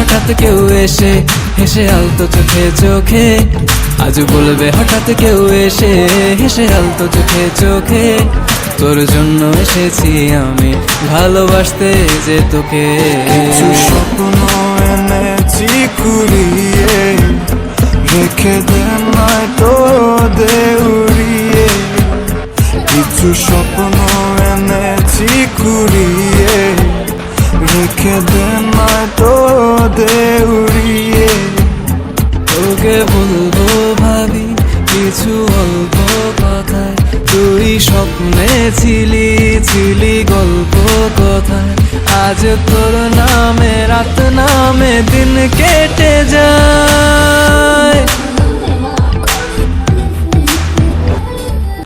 হঠাৎ কেউ এসে হেসে আলতো চোখে চোখে, আজ বলবে হঠাৎ কেউ এসে হেসে আলতো চোখে চোখে, তোর জন্য এসেছি আমি ভালোবাসতে যে তোকে। কিছু স্বপ্ন এনেছি কুড়িয়ে, রেখে দে নয়তো দেউড়িয়ে। কিছু স্বপ্ন এনেছি কুড়িয়ে, রেখে দে নয়তো দেউড়িয়ে। তোকে বলবো ভাবি কিছু অল্প কথায়, তুই স্বপ্নে ছিলি ছিলি গল্প কথায়, আজ তোর নামে রাত নামে দিন কেটে যায়।